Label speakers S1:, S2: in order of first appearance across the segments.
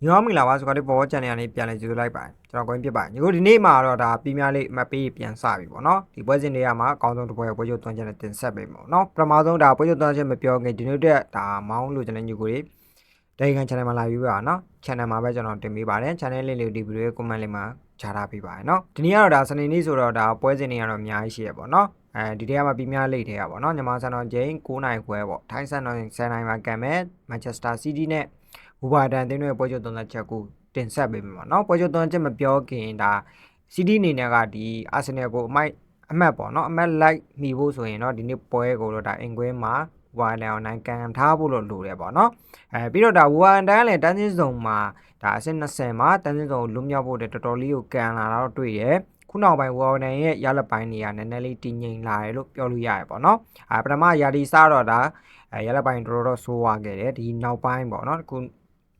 S1: ညောမင်္ဂလာပါဆိုတော့ဘောချန်နယ်ကနေပြန်လဲကြိုလိုက်ပါတယ်ကျွန်တော်ကိုင်းပြပါတယ်ညီကိုဒီနေ့မှာတော့ဒါပြင်းများလေးအမှတ်ပေးပြန်စပြီပေါ့နော်ဒီပွဲစဉ်တွေကမှာအကောင်းဆုံးတစ်ပွဲပွဲချုပ်သွန်းချက်နဲ့တင်ဆက်ပေးမှာပေါ့နော်ပထမဆုံးဒါပွဲချုပ်သွန်းချက်မပြောခင်ဒီနေ့တက်ဒါမောင်းလို့ကျွန်တော်ညီကိုတွေဒေဂန် channel မှာလာပြီးပါနော် channel မှာပဲကျွန်တော်တင်ပေးပါတယ် channel လေးလေးဒီဗီဒီယို comment လေးမှာချထားပေးပါတယ်နော်ဒီနေ့ကတော့ဒါစနေနေ့ဆိုတော့ဒါပွဲစဉ်တွေကတော့အများကြီးရှိရပေါ့နော်ဒီထဲမှာပြင်းများလေးတွေကပေါ့နော်မြန်မာစံတော်ချိန်9နိုင်ခွဲပေါ့ထိုင်းစံတော်10နိုင်မှာကံမဲ့ Manchester City နဲ့ဘူဘာဒန်တင်းရဲ့ပွဲချုပ်သွန်းချက်ကိုတင်ဆက်ပေးမှာเนาะပွဲချုပ်သွန်းချက်မပြောခင်ဒါ CD အနေနဲ့ကဒီအာဆင်နယ်ကိုအမှတ်ပေါ့เนาะအမှတ်လိုက်မိဖို့ဆိုရင်เนาะဒီနေ့ပွဲကိုတော့ဒါအင်ကွင်းမှာဝါလန်အောင်နိုင်ကန်ထားဖို့လို့လိုတယ်ပေါ့เนาะပြီးတော့ဒါဝါန်တန်းလည်းတန်းစင်းစုံမှာဒါအဆင့်20မှာတန်းစင်းစုံလွတ်မြောက်ဖို့တော်တော်လေးကိုကန်လာတော့တွေ့ရခုနောက်ပိုင်းဝါန်တန်းရဲ့ရလက်ပိုင်းတွေကနည်းနည်းလေးတည်ငြိမ်လာတယ်လို့ပြောလို့ရတယ်ပေါ့เนาะပထမယာဒီစတော့ဒါရလက်ပိုင်းတော်တော်ဆိုးသွားခဲ့တယ်ဒီနောက်ပိုင်းပေါ့เนาะခု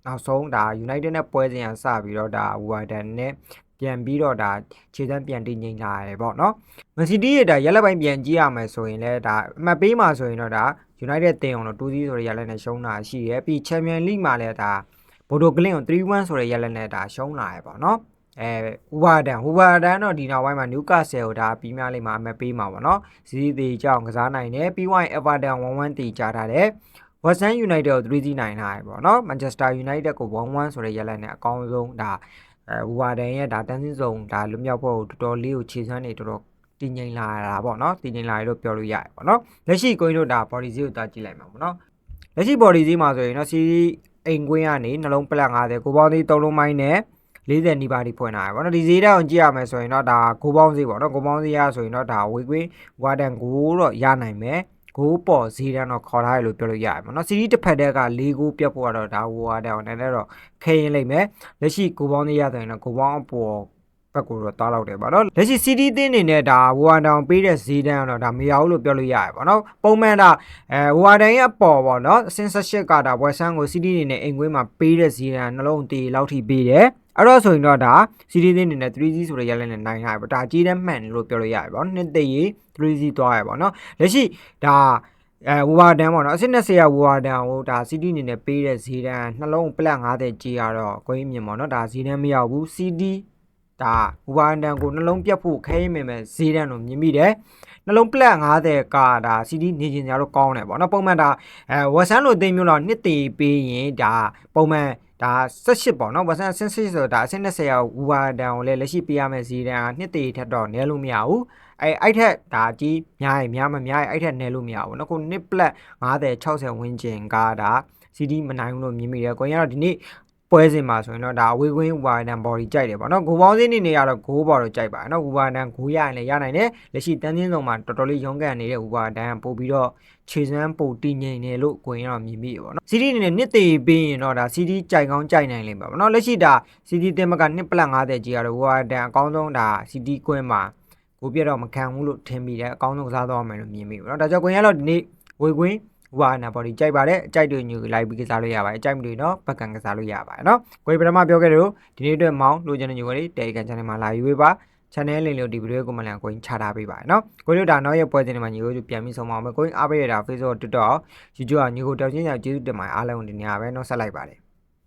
S1: နောက်ဆုံးဒါ United နဲ့ပွဲစဉ်ကစပြီးတော့ဒါဝါဒန်နဲ့ပြန်ပြီးတော့ဒါခြေစမ်းပြန်တည်ငြိမ်လာတယ်ပေါ့နော်။ Man City ရဲ့ဒါရက်လက်ပိုင်းပြန်ကြည့်ရမယ်ဆိုရင်လည်းဒါအမှတ်ပေးမှာဆိုရင်တော့ဒါ United တင်အောင်တော့2-0ဆိုတဲ့ရက်လက်နဲ့ရှုံးတာရှိတယ်ပြီး Champions League မှာလည်းဒါဘိုဒိုကလင်ကို3-1ဆိုတဲ့ရက်လက်နဲ့ဒါရှုံးလာရပေါ့နော်။ဝါဒန်တော့ဒီနောက်ပိုင်းမှာ Newcastle ကိုဒါပြီးများလိမ့်မှာအမှတ်ပေးမှာပေါ့နော်။စီးသေးကြောင်ကစားနိုင်တယ်ပြီးဝိုင်း Everton 1-1တီကြားထားတယ်။ West Ham United ကို3-0နိုင်ထားတယ်ပေါ့နော် Manchester United ကို1-1ဆိုတဲ့ရက်လက်နဲ့အကောင်းဆုံးဒါဝါဒန်ရဲ့ဒါတန်းစင်းစုံဒါလွတ်မြောက်ဖို့တော်တော်လေးကိုခြေစမ်းနေတော်တော်တည်ငြိမ်လာတာပေါ့နော်တည်ငြိမ်လာရလို့ပြောလို့ရတယ်ပေါ့နော်လက်ရှိကိုင်းတို့ဒါ body ဈေးကိုတာကြည့်လိုက်မှာပေါ့နော်လက်ရှိ body ဈေးမှာဆိုရင်တော့စီအိမ်ကွင်းကနေနှလုံးပလက်50ကိုပေါင်းသေး3လုံးမိုင်းနဲ့40နီးပါးထိဖွင့်လာရပေါ့နော်ဒီဈေးတောင်ကြည့်ရမယ်ဆိုရင်တော့ဒါကိုပေါင်းဈေးပေါ့နော်ကိုပေါင်းဈေးရဆိုရင်တော့ဒါဝေကွင်းဝါဒန်ကိုတော့ရနိုင်မယ်ကိုပေါ်ဈေးတန်းတော့ခေါ်ထားရလို့ပြောလို့ရတယ်ပေါ့နော်စီးရီးတစ်ဖက်တက်က4ကိုပြတ်ဖို့ကတော့ဒါဝါဒန်နဲ့တော့ခဲရင်လိမ့်မယ်လက်ရှိကိုပေါင်းသေးရဆိုရင်တော့ကိုပေါင်းအပေါ်ဘက်ကိုတော့တားလောက်တယ်ပေါ့နော်လက်ရှိ CD သင်းနေနဲ့ဒါဝါဒန်ပေးတဲ့ဈေးတန်းကတော့ဒါမရဘူးလို့ပြောလို့ရတယ်ပေါ့နော်ပုံမှန်ဒါဝါဒန်ရဲ့အပေါ်ပေါ့နော်အစင်18ကဒါဝက်ဆန်ကို CD နေနဲ့အိမ်ကွင်းမှာပေးတဲ့ဈေးတန်းနှလုံးသေးလောက်ထိပေးတယ်အဲ့တော့ဆိုရင်တော့ဒါ CD သင်းနေနဲ့ 3G ဆိုတဲ့ရက်လက်နဲ့နိုင်ထားပြီပေါ့ဒါကြီးတန်းမှန်လို့ပြောလို့ရတယ်ပေါ့နှစ်သိရေး 3G သွားရပေါ့နော်လက်ရှိဒါဝါဒန်ပေါ့နော်အစစ်20ရဝါဒန်ကိုဒါ CD အနေနဲ့ပေးတဲ့ဈေးတန်းနှလုံးပလက်50ကြီးရတော့ကိုင်းမြင်ပေါ့နော်ဒါဈေးတန်းမရောက်ဘူး CD ဒါဝါဒန်ကိုနှလုံးပြတ်ဖို့ခဲရင်မယ်ဈေးတန်းလို့မြင်မိတယ်နှလုံးပလက်50ကဒါ CD နေကျင်ကြတော့ကောင်းတယ်ပေါ့နော်ပုံမှန်ဒါဝက်ဆန်လိုသိမျိုးတော့နှစ်တည်ပေးရင်ဒါပုံမှန်ဒါ18ပေါ့နော်ဝက်ဆန်18ဆိုတာအဆင့်20ရဝါဒန်ကိုလည်းလက်ရှိပေးရမယ့်ဈေးတန်းကနှစ်တည်ထက်တော့နည်းလို့မရဘူးအဲ့ထက်ဒါကြီးများရင်များမများရင်အဲ့ထက်နဲလို့မရဘူးเนาะခုနှစ်ပလက်50 60ဝန်းကျင်ကဒါ CD မနိုင်ဘူးလို့မြင်မိတယ်ကိုရင်ကတော့ဒီနေ့ပွဲစဉ်မှာဆိုရင်တော့ဒါအဝေးကွင်းဝါဒန်ဘော်ဒီကြိုက်တယ်ပေါ့နော်ဂိုးပေါင်းစင်းနေရတော့ဂိုးဘော်တော့ကြိုက်ပါတယ်နော်ဝါဒန်ဂိုးရရင်လည်းရနိုင်တယ်လက်ရှိတန်းစင်းစုံမှာတော်တော်လေးရုန်းကန်နေတဲ့ဝါဒန်ပို့ပြီးတော့ခြေစမ်းပို့တည်ငြိမ်နေလို့ကိုရင်ကတော့မြင်မိရပေါ့နော် CD အနေနဲ့နှစ်သေးပေးရင်တော့ဒါ CD ကြိုက်ကောင်းကြိုက်နိုင်လိမ့်မယ်ပေါ့နော်လက်ရှိဒါ CD တင်မကနှစ်ပလက်50ကြီးရတော့ဝါဒန်အကောင်းဆုံးဒါ CD ကွင်းမှာကိုပြတော့မခံဘူးလို့ထင်မိတယ်အကောင်းဆုံးကစားသွားမယ်လို့မြင်မိဘူးเนาะဒါကြောင့်ကိုရင်ကတော့ဒီနေ့ဝေကွင်းဝါနာဘော်ဒီကြိုက်ပါတယ်အကြိုက်တွေညူလိုက်ပြီးကစားလို့ရပါတယ်အကြိုက်မတွေတော့ဘက်ကန်ကစားလို့ရပါတယ်เนาะကိုရင်ပထမပြောခဲ့တယ်လို့ဒီနေ့အတွက်မောင်းလိုချင်တဲ့ညူကလေးတေကန် channel မှာလာယူပေးပါ channel လေးလို့ဒီဗီဒီယိုကိုမှလည်းကိုရင်ချထားပေးပါတယ်เนาะကိုတို့ဒါနောက်ရဲ့ပွဲစဉ်တွေမှာညူကိုပြန်ပြီးဆုံးပါအောင်မယ်ကိုရင်အားပေးရတာ Facebook TikTok YouTube ညူကိုတောင်းချင်းကြောင့်ကျေးဇူးတင်ပါတယ်အားလုံးဒီနေ့ပဲเนาะဆက်လိုက်ပါတယ်